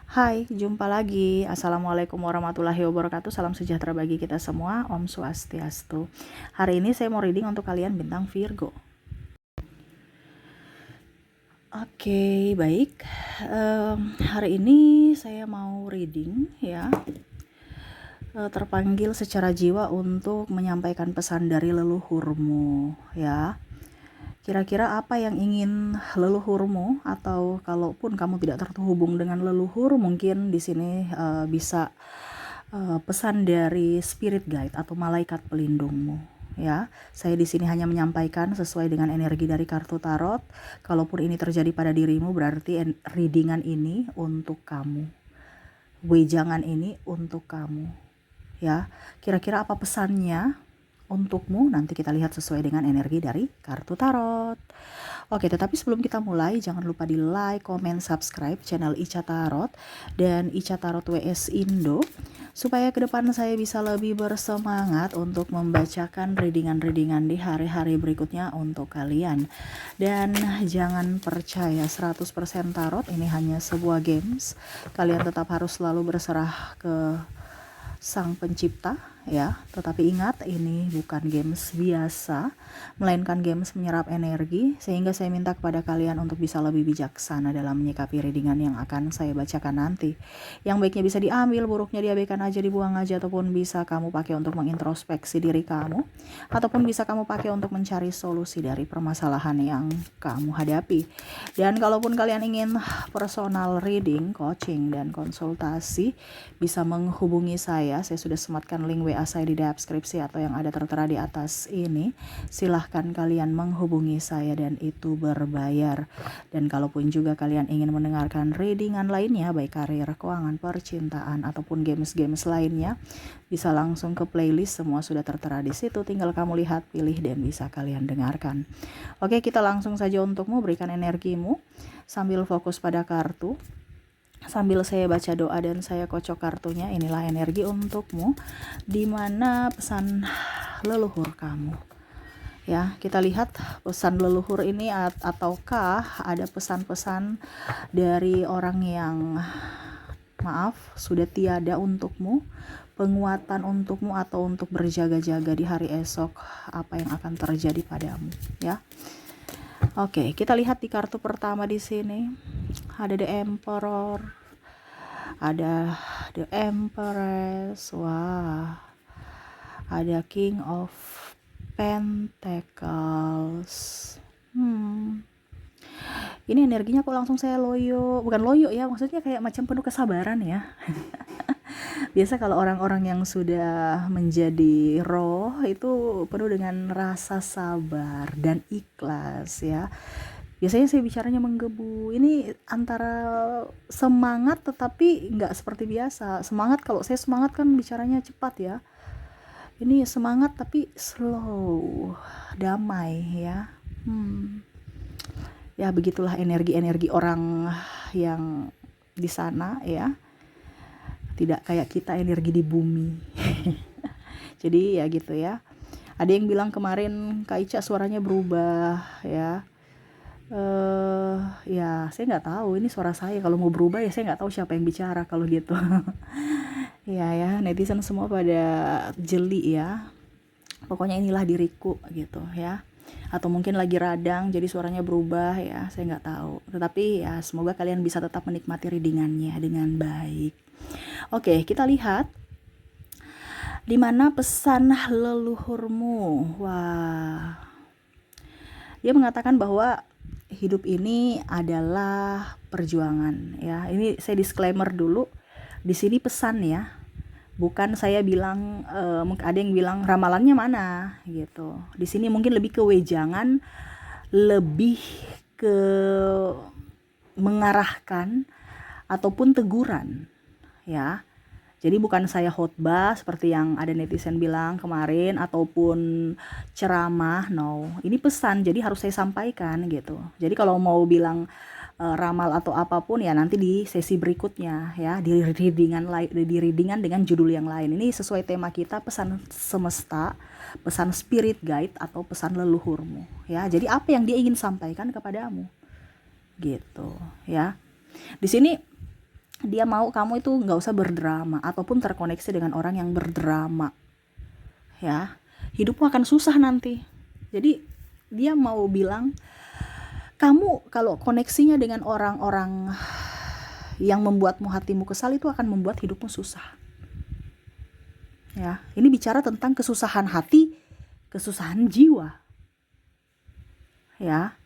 Hai, jumpa lagi. Assalamualaikum warahmatullahi wabarakatuh. Salam sejahtera bagi kita semua. Om Swastiastu. Hari ini saya mau reading untuk kalian bintang Virgo. Oke, baik. Hari ini saya mau reading ya. Terpanggil secara jiwa untuk menyampaikan pesan dari leluhurmu ya. Kira-kira apa yang ingin leluhurmu, atau kalaupun kamu tidak terhubung dengan leluhur, mungkin di sini bisa pesan dari spirit guide atau malaikat pelindungmu ya. Saya di sini hanya menyampaikan sesuai dengan energi dari kartu tarot. Kalaupun ini terjadi pada dirimu, berarti readingan ini untuk kamu. Wejangan ini untuk kamu ya. Kira-kira apa pesannya untukmu? Nanti kita lihat sesuai dengan energi dari kartu tarot. Oke, tetapi sebelum kita mulai, jangan lupa di like, comment, subscribe channel Ica Tarot dan Ica Tarot WS Indo, supaya ke depan saya bisa lebih bersemangat untuk membacakan readingan-readingan di hari-hari berikutnya untuk kalian. Dan jangan percaya 100% tarot ini hanya sebuah games. Kalian tetap harus selalu berserah ke Sang Pencipta ya. Tetapi ingat, ini bukan games biasa, melainkan games menyerap energi, sehingga saya minta kepada kalian untuk bisa lebih bijaksana dalam menyikapi readingan yang akan saya bacakan nanti. Yang baiknya bisa diambil, buruknya diabaikan aja, dibuang aja, ataupun bisa kamu pakai untuk mengintrospeksi diri kamu, ataupun bisa kamu pakai untuk mencari solusi dari permasalahan yang kamu hadapi. Dan kalaupun kalian ingin personal reading, coaching, dan konsultasi, bisa menghubungi saya sudah sematkan link WA saya di deskripsi atau yang ada tertera di atas ini. Silahkan kalian menghubungi saya dan itu berbayar. Dan kalaupun juga kalian ingin mendengarkan readingan lainnya, baik karir, keuangan, percintaan, ataupun games-games lainnya, bisa langsung ke playlist, semua sudah tertera di situ. Tinggal kamu lihat, pilih, dan bisa kalian dengarkan. Oke, kita langsung saja untukmu, berikan energimu sambil fokus pada kartu. Sambil saya baca doa dan saya kocok kartunya, inilah energi untukmu, dimana pesan leluhur kamu. Ya, kita lihat pesan leluhur ini, ataukah ada pesan-pesan dari orang yang maaf sudah tiada untukmu, penguatan untukmu, atau untuk berjaga-jaga di hari esok apa yang akan terjadi padamu ya. Oke, kita lihat di kartu pertama di sini. Ada The Emperor, ada The Empress, wah, ada King of Pentacles. Ini energinya kok langsung saya loyo, bukan loyo ya, maksudnya kayak macam penuh kesabaran ya. Biasa kalau orang-orang yang sudah menjadi roh itu penuh dengan rasa sabar dan ikhlas ya. Biasanya saya bicaranya menggebu. Ini antara semangat tetapi nggak seperti biasa. Semangat, kalau saya semangat kan bicaranya cepat ya. Ini semangat tapi slow, damai ya. Ya begitulah energi-energi orang yang di sana ya. Tidak kayak kita energi di bumi. Jadi ya gitu ya. Ada yang bilang kemarin Kak Ica suaranya berubah ya. Ya saya nggak tahu ini suara saya, kalau mau berubah ya saya nggak tahu siapa yang bicara kalau gitu. Ya, netizen semua pada jeli ya. Pokoknya inilah diriku gitu ya. Atau mungkin lagi radang jadi suaranya berubah ya, saya nggak tahu. Tetapi ya semoga kalian bisa tetap menikmati readingannya dengan baik. Oke, kita lihat di mana pesan leluhurmu. Wah, dia mengatakan bahwa hidup ini adalah perjuangan ya. Ini saya disclaimer dulu. Di sini pesan ya. Bukan saya bilang ada yang bilang ramalannya mana gitu. Di sini mungkin lebih ke wejangan, lebih ke mengarahkan ataupun teguran ya. Jadi bukan saya khotbah seperti yang ada netizen bilang kemarin, ataupun ceramah, no. Ini pesan, jadi harus saya sampaikan gitu. Jadi kalau mau bilang ramal atau apapun ya nanti di sesi berikutnya ya, di readingan dengan judul yang lain. Ini sesuai tema kita, pesan semesta, pesan spirit guide atau pesan leluhurmu ya. Jadi apa yang dia ingin sampaikan kepadamu gitu ya. Di sini Dia mau kamu itu nggak usah berdrama ataupun terkoneksi dengan orang yang berdrama, ya. Hidupmu akan susah nanti. Jadi dia mau bilang, kamu kalau koneksinya dengan orang-orang yang membuatmu hatimu kesal itu akan membuat hidupmu susah. Ya, ini bicara tentang kesusahan hati, kesusahan jiwa. Ya,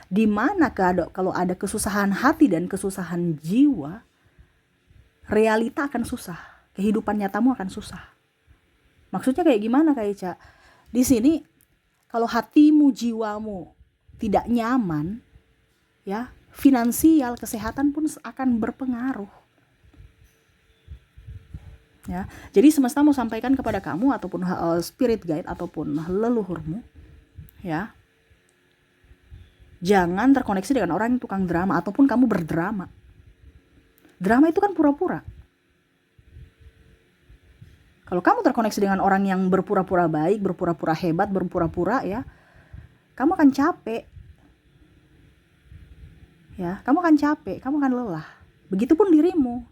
di mana kalau ada kesusahan hati dan kesusahan jiwa, realita akan susah, kehidupan nyatamu akan susah. Maksudnya kayak gimana Kak Ica? Di sini kalau hatimu, jiwamu tidak nyaman, ya, finansial, kesehatan pun akan berpengaruh. Ya, jadi semesta mau sampaikan kepada kamu ataupun spirit guide ataupun leluhurmu, ya, jangan terkoneksi dengan orang yang tukang drama ataupun kamu berdrama. Drama itu kan pura-pura. Kalau kamu terkoneksi dengan orang yang berpura-pura baik, berpura-pura hebat, berpura-pura, ya, kamu akan capek. Ya, kamu akan capek, kamu akan lelah. Begitupun dirimu.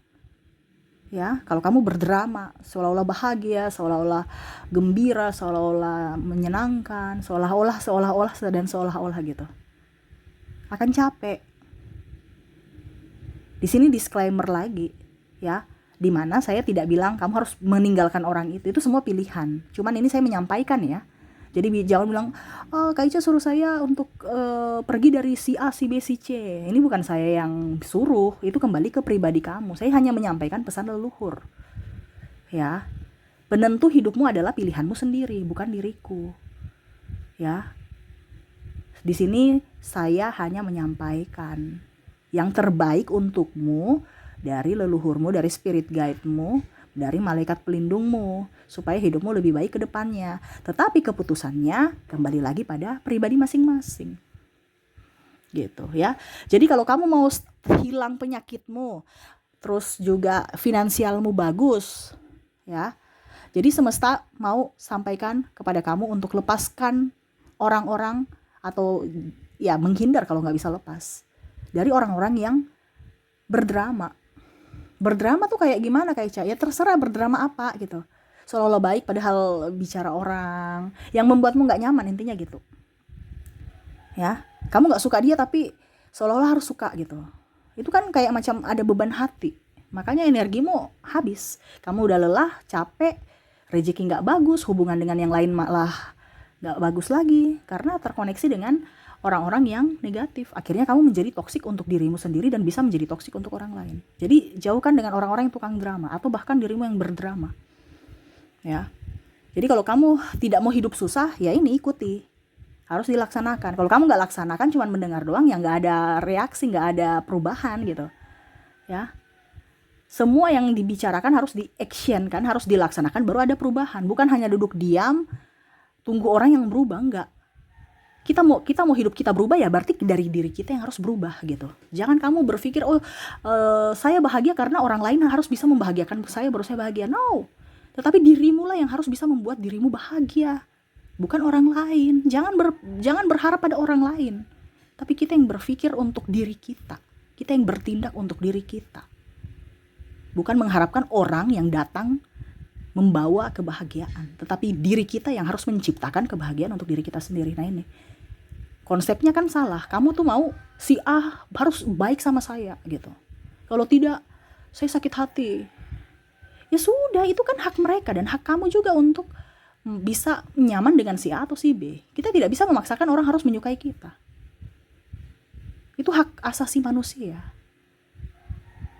Ya, kalau kamu berdrama, seolah-olah bahagia, seolah-olah gembira, seolah-olah menyenangkan, seolah-olah dan seolah-olah gitu, akan capek. Di sini disclaimer lagi, ya, dimana saya tidak bilang kamu harus meninggalkan orang itu semua pilihan. Cuman ini saya menyampaikan, ya. Jadi jangan bilang, Kak Ica suruh saya untuk pergi dari si A, si B, si C. Ini bukan saya yang suruh, itu kembali ke pribadi kamu. Saya hanya menyampaikan pesan leluhur. Ya, penentu hidupmu adalah pilihanmu sendiri, bukan diriku. Ya, di sini saya hanya menyampaikan yang terbaik untukmu dari leluhurmu, dari spirit guide-mu, dari malaikat pelindungmu, supaya hidupmu lebih baik ke depannya. Tetapi keputusannya kembali lagi pada pribadi masing-masing. Gitu, ya. Jadi kalau kamu mau hilang penyakitmu, terus juga finansialmu bagus, ya. Jadi semesta mau sampaikan kepada kamu untuk lepaskan orang-orang atau ya menghindar kalau nggak bisa lepas dari orang-orang yang berdrama. Berdrama tuh kayak gimana Kak Ica? Ya terserah berdrama apa gitu. Seolah-olah baik padahal bicara orang yang membuatmu nggak nyaman, intinya gitu. Ya, kamu nggak suka dia tapi seolah-olah harus suka gitu. Itu kan kayak macam ada beban hati. Makanya energimu habis. Kamu udah lelah, capek, rezeki nggak bagus, hubungan dengan yang lain malah nggak bagus lagi karena terkoneksi dengan orang-orang yang negatif. Akhirnya kamu menjadi toksik untuk dirimu sendiri dan bisa menjadi toksik untuk orang lain. Jadi jauhkan dengan orang-orang yang tukang drama atau bahkan dirimu yang berdrama. Ya. Jadi kalau kamu tidak mau hidup susah, ya ini ikuti. Harus dilaksanakan. Kalau kamu nggak laksanakan, cuma mendengar doang, ya nggak ada reaksi, nggak ada perubahan gitu. Ya. Semua yang dibicarakan harus di-action kan, harus dilaksanakan baru ada perubahan. Bukan hanya duduk diam, tunggu orang yang berubah, enggak. Kita mau hidup kita berubah, ya berarti dari diri kita yang harus berubah gitu. Jangan kamu berpikir saya bahagia karena orang lain harus bisa membahagiakan saya baru saya bahagia. No, tetapi dirimu lah yang harus bisa membuat dirimu bahagia, bukan orang lain. Jangan berharap pada orang lain, tapi kita yang berpikir untuk diri kita, kita yang bertindak untuk diri kita, bukan mengharapkan orang yang datang membawa kebahagiaan, tetapi diri kita yang harus menciptakan kebahagiaan untuk diri kita sendiri. Nah ini konsepnya kan salah. Kamu tuh mau si A harus baik sama saya gitu. Kalau tidak, saya sakit hati. Ya sudah, itu kan hak mereka dan hak kamu juga untuk bisa nyaman dengan si A atau si B. Kita tidak bisa memaksakan orang harus menyukai kita. Itu hak asasi manusia.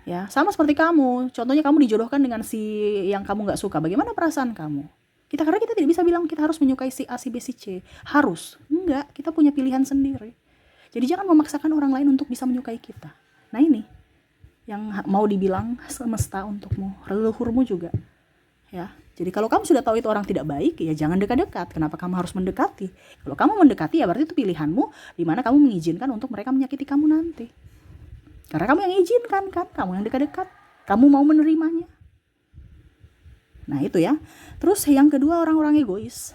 Ya, sama seperti kamu. Contohnya kamu dijodohkan dengan si yang kamu nggak suka. Bagaimana perasaan kamu? Karena kita tidak bisa bilang kita harus menyukai si A, si B, si C. Harus. Enggak, kita punya pilihan sendiri. Jadi jangan memaksakan orang lain untuk bisa menyukai kita. Nah ini yang mau dibilang semesta untukmu, leluhurmu juga. Ya. Jadi kalau kamu sudah tahu itu orang tidak baik, ya jangan dekat-dekat. Kenapa kamu harus mendekati? Kalau kamu mendekati, ya berarti itu pilihanmu, di mana kamu mengizinkan untuk mereka menyakiti kamu nanti. Karena kamu yang izinkan kan, kamu yang dekat-dekat, kamu mau menerimanya. Nah itu ya. Terus yang kedua, orang-orang egois.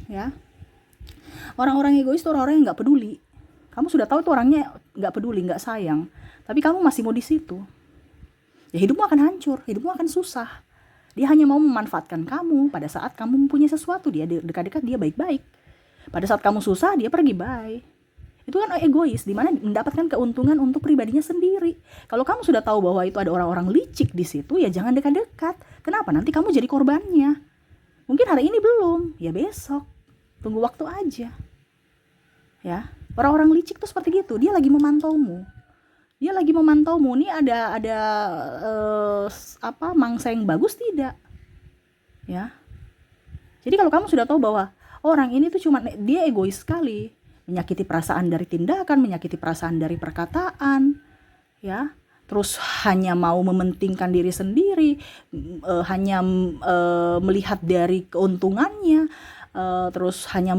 Ya, orang-orang egois itu orang-orang yang nggak peduli. Kamu sudah tahu itu orangnya nggak peduli, nggak sayang, tapi kamu masih mau di situ. ya hidupmu akan hancur, hidupmu akan susah. Dia hanya mau memanfaatkan kamu. Pada saat kamu mempunyai sesuatu, dia dekat-dekat, dia baik-baik. Pada saat kamu susah, dia pergi, bye. Itu kan egois, dimana mendapatkan keuntungan untuk pribadinya sendiri. Kalau kamu sudah tahu bahwa itu ada orang-orang licik di situ, ya jangan dekat-dekat. Kenapa? Nanti kamu jadi korbannya. Mungkin hari ini belum, ya besok. Tunggu waktu aja. Ya, orang-orang licik tuh seperti gitu. Dia lagi memantaumu. Nih ada mangsa yang bagus tidak? Ya. Jadi kalau kamu sudah tahu bahwa orang ini tuh cuma dia egois sekali, menyakiti perasaan dari tindakan, menyakiti perasaan dari perkataan, ya. Terus hanya mau mementingkan diri sendiri, hanya melihat dari keuntungannya, terus hanya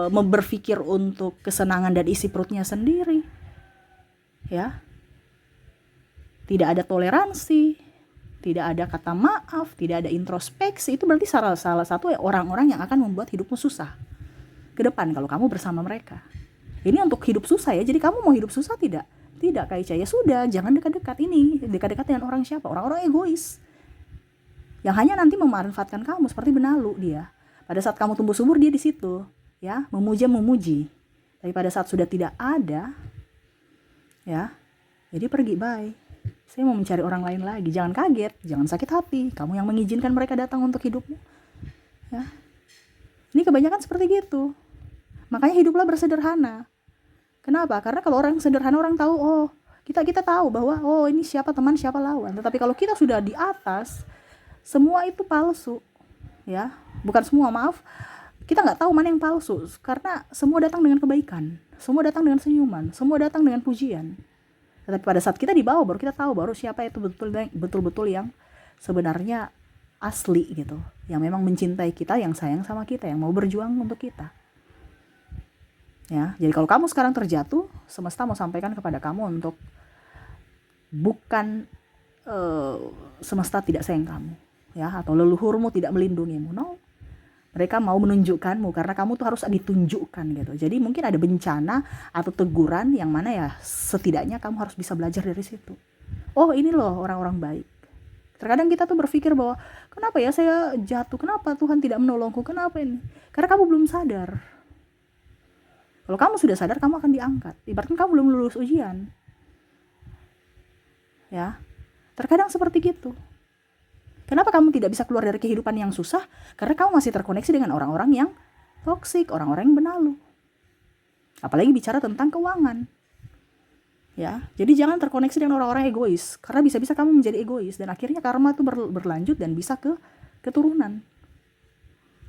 berpikir untuk kesenangan dan isi perutnya sendiri, ya. Tidak ada toleransi, tidak ada kata maaf, tidak ada introspeksi. Itu berarti salah satu orang-orang yang akan membuat hidupmu susah ke depan kalau kamu bersama mereka. Ini untuk hidup susah ya. Jadi kamu mau hidup susah tidak? Tidak, Kak Ica. Ya sudah, jangan dekat-dekat. Ini dekat-dekat dengan orang siapa? Orang-orang egois yang hanya nanti memanfaatkan kamu seperti benalu dia. Pada saat kamu tumbuh subur, dia di situ, ya, memuji. Tapi pada saat sudah tidak ada, ya, jadi pergi, bye. Saya mau mencari orang lain lagi. Jangan kaget, jangan sakit hati. Kamu yang mengizinkan mereka datang untuk hidupmu, ya. Ini kebanyakan seperti gitu. Makanya hiduplah bersederhana. Kenapa? Karena kalau orang sederhana, orang tahu, oh, kita tahu bahwa oh ini siapa teman, siapa lawan. Tetapi kalau kita sudah di atas, semua itu palsu, ya. Bukan semua, maaf, kita nggak tahu mana yang palsu, karena semua datang dengan kebaikan, semua datang dengan senyuman, semua datang dengan pujian. Tetapi pada saat kita di bawah, baru kita tahu baru siapa itu betul-betul yang sebenarnya asli gitu, yang memang mencintai kita, yang sayang sama kita, yang mau berjuang untuk kita, ya. Jadi kalau kamu sekarang terjatuh, semesta mau sampaikan kepada kamu untuk bukan semesta tidak sayang kamu, ya, atau leluhurmu tidak melindungimu. No, mereka mau menunjukkanmu, karena kamu tuh harus ditunjukkan gitu. Jadi mungkin ada bencana atau teguran yang mana ya setidaknya kamu harus bisa belajar dari situ. Oh, ini loh orang-orang baik. Terkadang kita tuh berpikir bahwa kenapa ya saya jatuh, kenapa Tuhan tidak menolongku, kenapa ini? Karena kamu belum sadar. Kalau kamu sudah sadar, kamu akan diangkat. Ibaratnya kamu belum lulus ujian, ya. Terkadang seperti gitu. Kenapa kamu tidak bisa keluar dari kehidupan yang susah? Karena kamu masih terkoneksi dengan orang-orang yang toksik, orang-orang yang benalu. Apalagi bicara tentang keuangan, ya. Jadi jangan terkoneksi dengan orang-orang egois, karena bisa-bisa kamu menjadi egois dan akhirnya karma itu berlanjut dan bisa ke keturunan.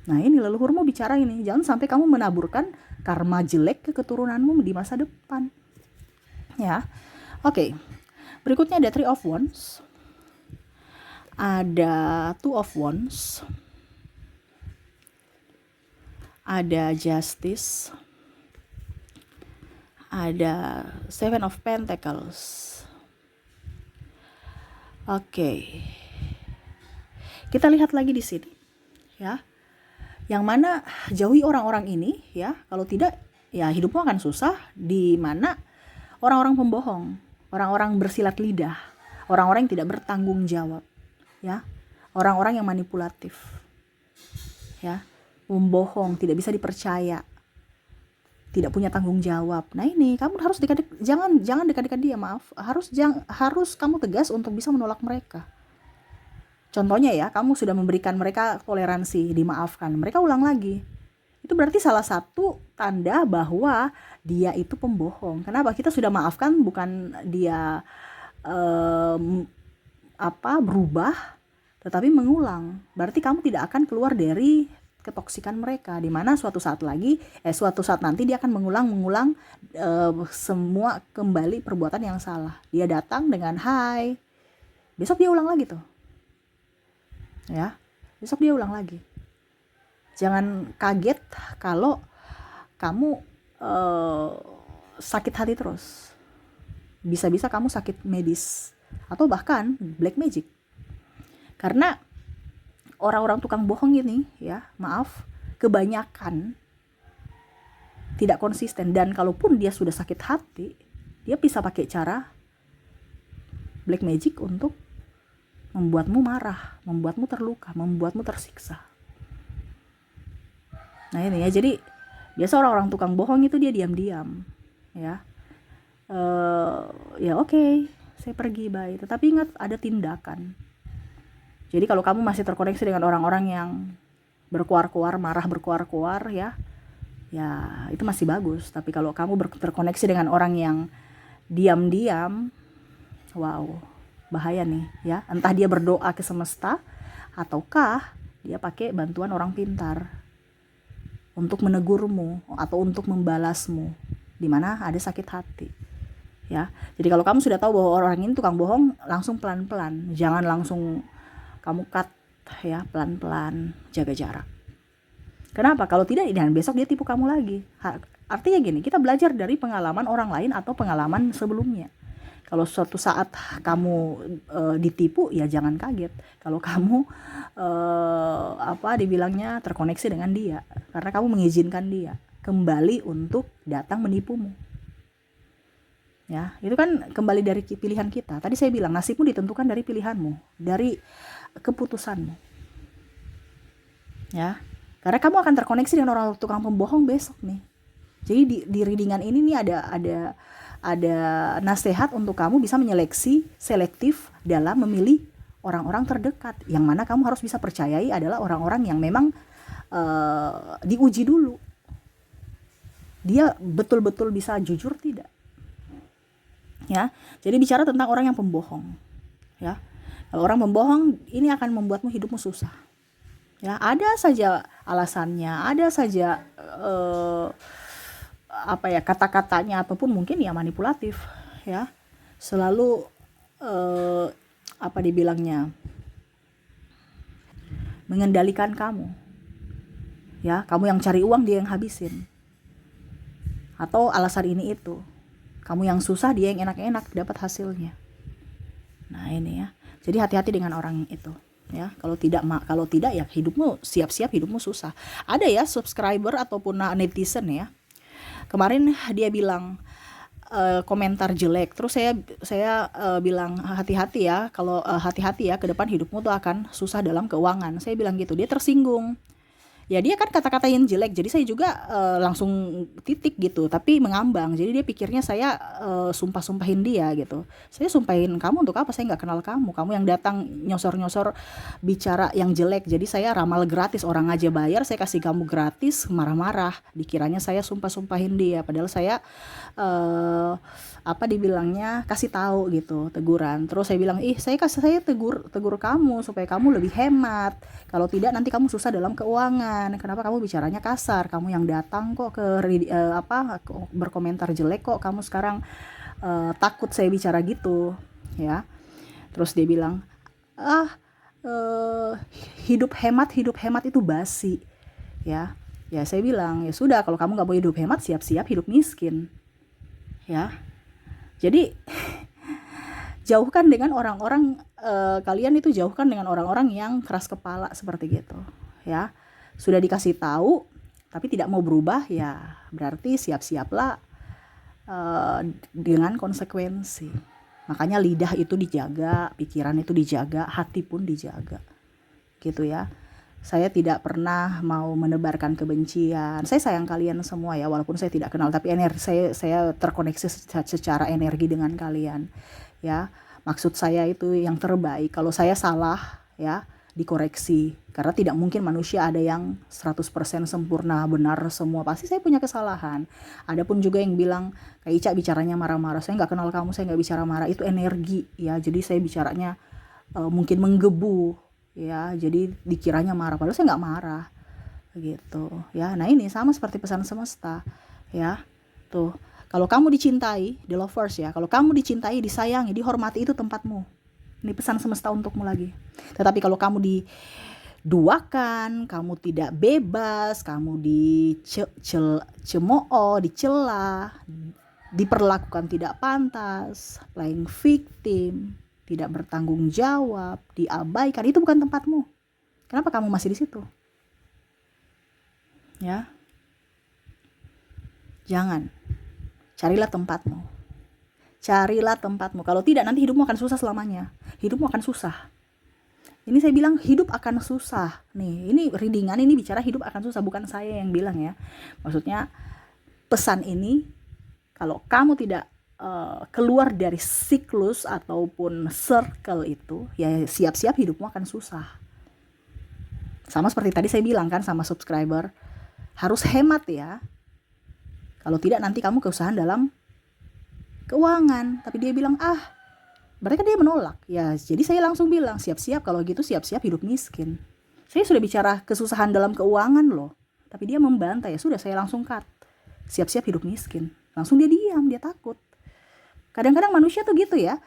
Nah, ini leluhurmu bicara ini. Jangan sampai kamu menaburkan karma jelek ke keturunanmu di masa depan, ya. Oke. Berikutnya ada Three of Wands, ada Two of Wands, ada Justice, ada Seven of Pentacles. Oke. Kita lihat lagi di sini, ya. Yang mana jauhi orang-orang ini, ya. Kalau tidak, ya hidupmu akan susah, di mana orang-orang pembohong, orang-orang bersilat lidah, orang-orang yang tidak bertanggung jawab, ya, orang-orang yang manipulatif, ya, membohong, tidak bisa dipercaya, tidak punya tanggung jawab. Nah, ini kamu harus jangan dekat-dekat dia, maaf. Harus kamu tegas untuk bisa menolak mereka. Contohnya ya, kamu sudah memberikan mereka toleransi, dimaafkan, mereka ulang lagi. Itu berarti salah satu tanda bahwa dia itu pembohong. Kenapa? Kita sudah maafkan, bukan dia berubah, tetapi mengulang. Berarti kamu tidak akan keluar dari ketoksikan mereka, di mana suatu saat nanti dia akan mengulang semua kembali perbuatan yang salah. Dia datang dengan hai, besok dia ulang lagi tuh, ya, besok dia ulang lagi. Jangan kaget kalau kamu sakit hati terus. Bisa-bisa kamu sakit medis atau bahkan black magic. Karena orang-orang tukang bohong ini, ya, maaf, kebanyakan tidak konsisten. Dan kalaupun dia sudah sakit hati, dia bisa pakai cara black magic untuk membuatmu marah, membuatmu terluka, membuatmu tersiksa. Nah ini ya, jadi biasa orang-orang tukang bohong itu dia diam-diam, ya. Ya oke, saya pergi, bye. Tetapi ingat, ada tindakan. Jadi kalau kamu masih terkoneksi dengan orang-orang yang berkuar-kuar, marah berkuar-kuar, ya itu masih bagus. Tapi kalau kamu terkoneksi dengan orang yang diam-diam, wow, bahaya nih ya. Entah dia berdoa ke semesta ataukah dia pakai bantuan orang pintar untuk menegurmu atau untuk membalasmu di mana ada sakit hati. Ya. Jadi kalau kamu sudah tahu bahwa orang ini tukang bohong, langsung pelan-pelan. Jangan langsung kamu cut ya, pelan-pelan, jaga jarak. Kenapa? Kalau tidak, dan besok dia tipu kamu lagi. Artinya gini, kita belajar dari pengalaman orang lain atau pengalaman sebelumnya. Kalau suatu saat kamu ditipu, ya jangan kaget. Kalau kamu dibilangnya terkoneksi dengan dia, karena kamu mengizinkan dia kembali untuk datang menipumu. Ya, itu kan kembali dari pilihan kita. Tadi saya bilang nasibmu ditentukan dari pilihanmu, dari keputusanmu. Ya. Karena kamu akan terkoneksi dengan orang tukang pembohong besok nih. Jadi di readingan ini nih ada nasihat untuk kamu bisa menyeleksi selektif dalam memilih orang-orang terdekat, yang mana kamu harus bisa percayai adalah orang-orang yang memang diuji dulu. Dia betul-betul bisa jujur tidak? Ya, jadi bicara tentang orang yang pembohong. Ya, kalau orang pembohong ini akan membuatmu hidupmu susah. Ya, ada saja alasannya, ada saja kata-katanya ataupun mungkin ya manipulatif. Ya, selalu dibilangnya mengendalikan kamu. Ya, kamu yang cari uang, dia yang habisin. Atau alasan ini itu. Kamu yang susah, dia yang enak-enak dapat hasilnya. Nah ini ya. Jadi hati-hati dengan orang itu. Ya, kalau tidak ya hidupmu siap-siap hidupmu susah. Ada ya subscriber ataupun netizen ya. Kemarin dia bilang komentar jelek. Terus saya bilang hati-hati ya. Kalau hati-hati ya, ke depan hidupmu tuh akan susah dalam keuangan. Saya bilang gitu. Dia tersinggung. Ya dia kan kata-kata yang jelek, jadi saya juga langsung titik gitu, tapi mengambang. Jadi dia pikirnya saya sumpah-sumpahin dia gitu. Saya sumpahin kamu untuk apa? Saya nggak kenal kamu yang datang nyosor-nyosor bicara yang jelek. Jadi saya ramal gratis, orang aja bayar, saya kasih kamu gratis, marah-marah. Dikiranya saya sumpah-sumpahin dia, padahal saya dibilangnya kasih tahu gitu, teguran. Terus saya bilang, saya tegur kamu supaya kamu lebih hemat. Kalau tidak nanti kamu susah dalam keuangan. Kenapa kamu bicaranya kasar? Kamu yang datang kok berkomentar jelek, kok kamu sekarang takut saya bicara gitu, ya. Terus dia bilang, hidup hemat itu basi, ya. Ya saya bilang, ya sudah, kalau kamu nggak mau hidup hemat, siap-siap hidup miskin, ya. Jadi jauhkan dengan orang-orang kalian itu jauhkan dengan orang-orang yang keras kepala seperti gitu, ya. Sudah dikasih tahu tapi tidak mau berubah, ya berarti siap-siaplah dengan konsekuensi. Makanya lidah itu dijaga, pikiran itu dijaga, hati pun dijaga, gitu ya. Saya tidak pernah mau menebarkan kebencian. Saya sayang kalian semua ya, walaupun saya tidak kenal, tapi saya terkoneksi secara energi dengan kalian, ya. Maksud saya itu yang terbaik. Kalau saya salah, ya dikoreksi, karena tidak mungkin manusia ada yang 100% sempurna, benar semua. Pasti saya punya kesalahan. Adapun juga yang bilang kayak Ica bicaranya marah-marah, saya nggak kenal kamu, saya nggak bicara marah, itu energi ya. Jadi saya bicaranya mungkin menggebu ya, jadi dikiranya marah, padahal saya nggak marah gitu ya. Nah ini sama seperti pesan semesta ya. Tuh, kalau kamu dicintai, the lovers ya, kalau kamu dicintai, disayangi, dihormati, itu tempatmu. Ini pesan semesta untukmu lagi. Tetapi kalau kamu diduakan, kamu tidak bebas, kamu dicemooh, dicela, diperlakukan tidak pantas, playing victim, tidak bertanggung jawab, diabaikan, itu bukan tempatmu. Kenapa kamu masih di situ? Ya. Jangan. Carilah tempatmu. Carilah tempatmu. Kalau tidak, nanti hidupmu akan susah selamanya. Hidupmu akan susah. Ini saya bilang hidup akan susah. Nih, ini readingan ini bicara hidup akan susah, bukan saya yang bilang ya. Maksudnya pesan ini, kalau kamu tidak keluar dari siklus ataupun circle itu, ya siap-siap hidupmu akan susah. Sama seperti tadi saya bilang kan sama subscriber, harus hemat ya. Kalau tidak nanti kamu kesusahan dalam keuangan. Tapi dia bilang, mereka dia menolak. Ya, jadi saya langsung bilang, siap-siap kalau gitu, siap-siap hidup miskin. Saya sudah bicara kesusahan dalam keuangan loh. Tapi dia membantah, ya sudah saya langsung cut. Siap-siap hidup miskin. Langsung dia diam, dia takut. Kadang-kadang manusia tuh gitu ya.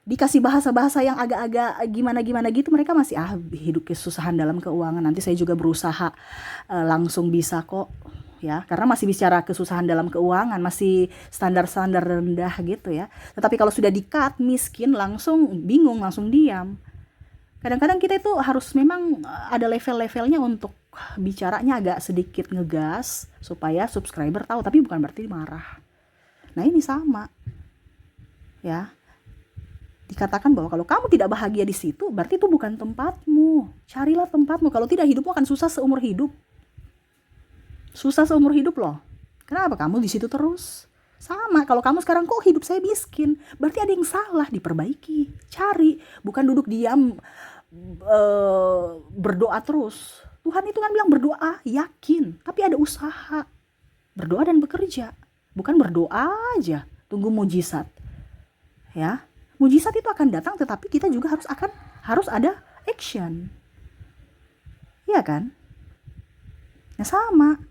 Dikasih bahasa-bahasa yang agak-agak gimana-gimana gitu, mereka masih hidup kesusahan dalam keuangan. Nanti saya juga berusaha langsung bisa kok. Ya, karena masih bicara kesusahan dalam keuangan, masih standar-standar rendah gitu ya. Tetapi kalau sudah di-cut miskin, langsung bingung, langsung diam. Kadang-kadang kita itu harus memang ada level-levelnya untuk bicaranya agak sedikit ngegas supaya subscriber tahu, tapi bukan berarti marah. Nah, ini sama. Ya. Dikatakan bahwa kalau kamu tidak bahagia di situ, berarti itu bukan tempatmu. Carilah tempatmu. Kalau tidak, hidupmu akan susah seumur hidup. Susah seumur hidup loh. Kenapa kamu di situ terus? Sama, kalau kamu sekarang kok hidup saya miskin, berarti ada yang salah, diperbaiki. Cari, bukan duduk diam berdoa terus. Tuhan itu kan bilang berdoa, yakin, tapi ada usaha. Berdoa dan bekerja, bukan berdoa aja, tunggu mujizat. Ya, mujizat itu akan datang, tetapi kita juga harus ada action. Iya kan? Ya sama.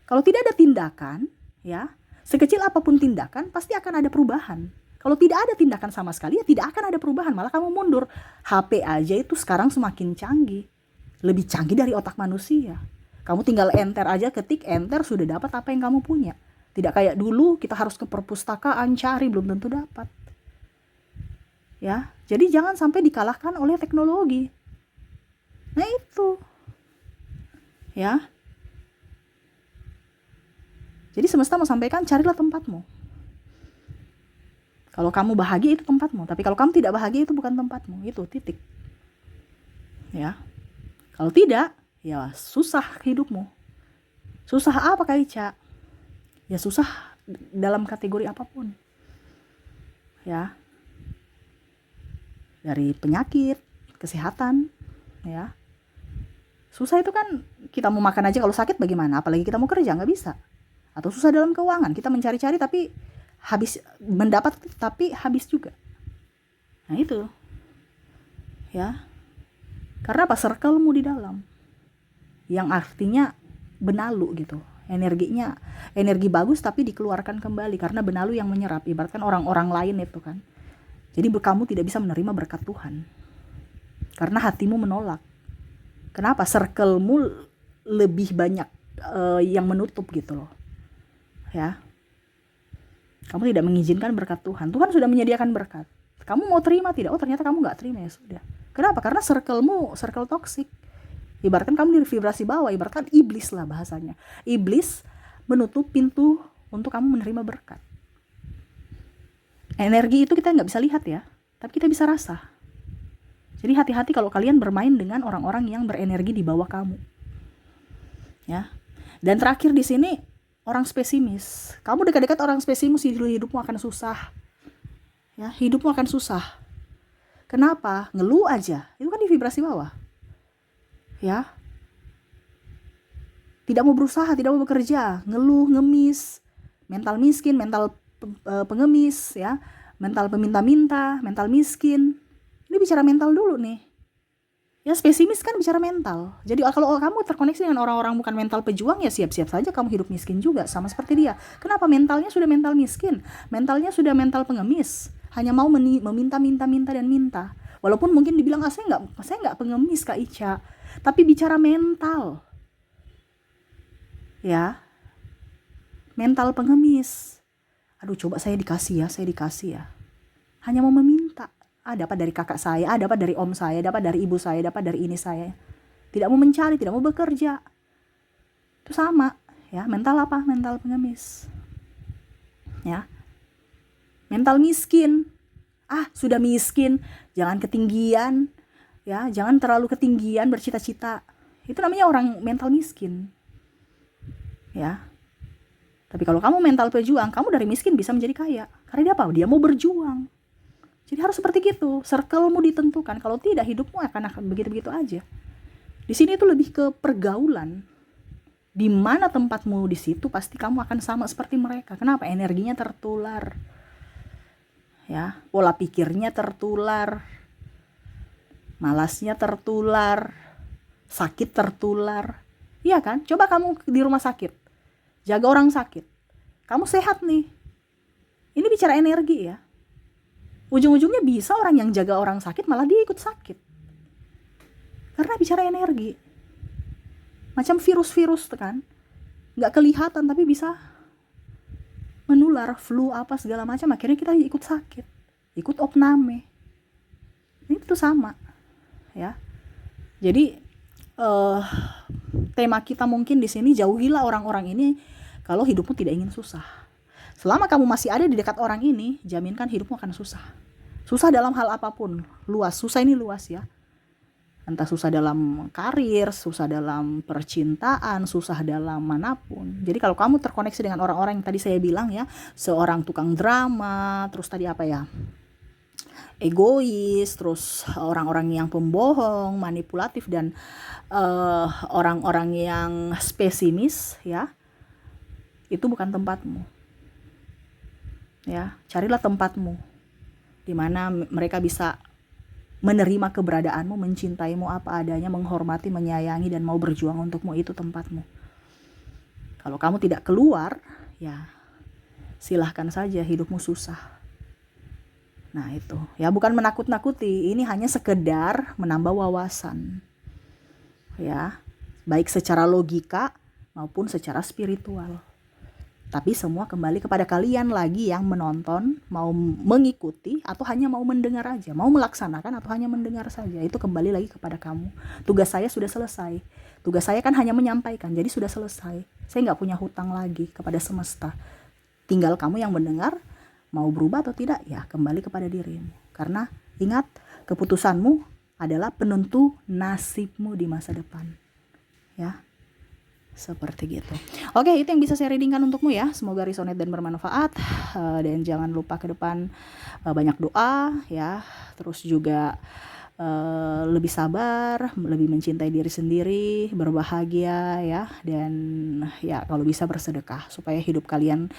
Kalau tidak ada tindakan, ya, sekecil apapun tindakan, pasti akan ada perubahan. Kalau tidak ada tindakan sama sekali, ya tidak akan ada perubahan, malah kamu mundur. HP aja itu sekarang semakin canggih. Lebih canggih dari otak manusia. Kamu tinggal enter aja, ketik enter, sudah dapat apa yang kamu punya. Tidak kayak dulu, kita harus ke perpustakaan, cari, belum tentu dapat. Ya, jadi jangan sampai dikalahkan oleh teknologi. Nah itu. Ya. Jadi semesta mau sampaikan, carilah tempatmu. Kalau kamu bahagia itu tempatmu, tapi kalau kamu tidak bahagia itu bukan tempatmu, itu titik. Ya. Kalau tidak, ya susah hidupmu. Susah apa Kak Ica? Ya susah dalam kategori apapun. Ya. Dari penyakit, kesehatan, ya. Susah itu kan kita mau makan aja kalau sakit bagaimana, apalagi kita mau kerja, nggak bisa. Atau susah dalam keuangan, kita mencari-cari tapi habis, mendapat tapi habis juga. Nah itu. Ya. Karena apa? Circle-mu di dalam. Yang artinya benalu gitu. Energi bagus tapi dikeluarkan kembali karena benalu yang menyerap. Ibaratkan orang-orang lain itu kan. Jadi kamu tidak bisa menerima berkat Tuhan. Karena hatimu menolak. Kenapa? Circle-mu lebih banyak yang menutup gitu loh. Ya, kamu tidak mengizinkan berkat Tuhan. Tuhan sudah menyediakan berkat. Kamu mau terima tidak? Oh ternyata kamu gak terima, ya sudah. Kenapa? Karena circle-mu circle toksik. Ibaratkan kamu di vibrasi bawah, ibaratkan iblis lah bahasanya. Iblis menutup pintu untuk kamu menerima berkat. Energi itu kita gak bisa lihat ya, tapi kita bisa rasa. Jadi hati-hati kalau kalian bermain dengan orang-orang yang berenergi di bawah kamu. Ya. Dan terakhir di sini, orang spesimis. Kamu dekat-dekat orang spesimis, hidupmu akan susah. Ya, hidupmu akan susah. Kenapa? Ngeluh aja. Itu kan di vibrasi bawah. Ya. Tidak mau berusaha, tidak mau bekerja, ngeluh, ngemis, mental miskin, mental pengemis, ya. Mental peminta-minta, mental miskin. Ini bicara mental dulu nih. Ya spesimis kan bicara mental. Jadi kalau kamu terkoneksi dengan orang-orang bukan mental pejuang, ya siap-siap saja kamu hidup miskin juga, sama seperti dia. Kenapa? Mentalnya sudah mental miskin, mentalnya sudah mental pengemis, hanya mau meminta dan minta. Walaupun mungkin dibilang saya nggak pengemis Kak Ica, tapi bicara mental, ya mental pengemis. Aduh coba saya dikasih ya, hanya mau meminta. Dapat dari kakak saya, dapat dari om saya, dapat dari ibu saya, dapat dari ini saya. Tidak mau mencari, tidak mau bekerja. Itu sama, ya. Mental apa? Mental pengemis. Ya. mental miskin. Sudah miskin, jangan ketinggian, ya, jangan terlalu ketinggian bercita-cita. Itu namanya orang mental miskin, ya. Tapi kalau kamu mental pejuang, kamu dari miskin bisa menjadi kaya. Karena dia apa? Dia mau berjuang. Jadi harus seperti gitu. Circle-mu ditentukan. Kalau tidak, hidupmu akan begitu-begitu aja. Di sini itu lebih ke pergaulan. Di mana tempatmu, di situ pasti kamu akan sama seperti mereka. Kenapa? Energinya tertular. Ya, pola pikirnya tertular. Malasnya tertular. Sakit tertular. Iya kan? Coba kamu di rumah sakit, jaga orang sakit. Kamu sehat nih. Ini bicara energi ya. Ujung-ujungnya bisa orang yang jaga orang sakit malah dia ikut sakit. Karena bicara energi. Macam virus-virus kan. Gak kelihatan tapi bisa menular, flu apa segala macam, akhirnya kita ikut sakit, ikut opname. Ini tuh sama ya. Jadi tema kita mungkin di sini, jauhilah orang-orang ini kalau hidupmu tidak ingin susah. Selama kamu masih ada di dekat orang ini, jaminkan hidupmu akan susah. Susah dalam hal apapun, luas. Susah ini luas ya. Entah susah dalam karir, susah dalam percintaan, susah dalam manapun. Jadi kalau kamu terkoneksi dengan orang-orang yang tadi saya bilang ya, seorang tukang drama, terus tadi apa ya, egois, terus orang-orang yang pembohong, manipulatif, dan orang-orang yang pesimis ya, itu bukan tempatmu. Ya, carilah tempatmu di mana mereka bisa menerima keberadaanmu, mencintaimu apa adanya, menghormati, menyayangi, dan mau berjuang untukmu. Itu tempatmu. Kalau kamu tidak keluar, ya silahkan saja hidupmu susah. Nah itu, ya bukan menakut-nakuti, ini hanya sekedar menambah wawasan. Ya, baik secara logika maupun secara spiritual. Tapi semua kembali kepada kalian lagi yang menonton, mau mengikuti atau hanya mau mendengar aja, mau melaksanakan atau hanya mendengar saja. Itu kembali lagi kepada kamu. Tugas saya sudah selesai. Tugas saya kan hanya menyampaikan, jadi sudah selesai. Saya nggak punya hutang lagi kepada semesta. Tinggal kamu yang mendengar, mau berubah atau tidak, ya kembali kepada dirimu. Karena ingat, keputusanmu adalah penentu nasibmu di masa depan. Ya. Seperti gitu. Oke, itu yang bisa saya readingkan untukmu ya. Semoga resonate dan bermanfaat. Dan jangan lupa ke depan banyak doa ya. Terus juga lebih sabar, lebih mencintai diri sendiri, berbahagia ya. Dan ya kalau bisa bersedekah supaya hidup kalian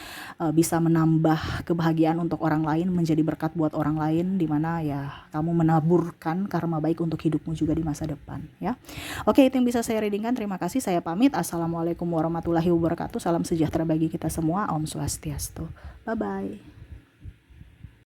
bisa menambah kebahagiaan untuk orang lain, menjadi berkat buat orang lain, dimana ya kamu menaburkan karma baik untuk hidupmu juga di masa depan ya. Oke, itu yang bisa saya readingkan. Terima kasih, saya pamit. Assalamualaikum warahmatullahi wabarakatuh. Salam sejahtera bagi kita semua. Om Swastiastu. Bye bye.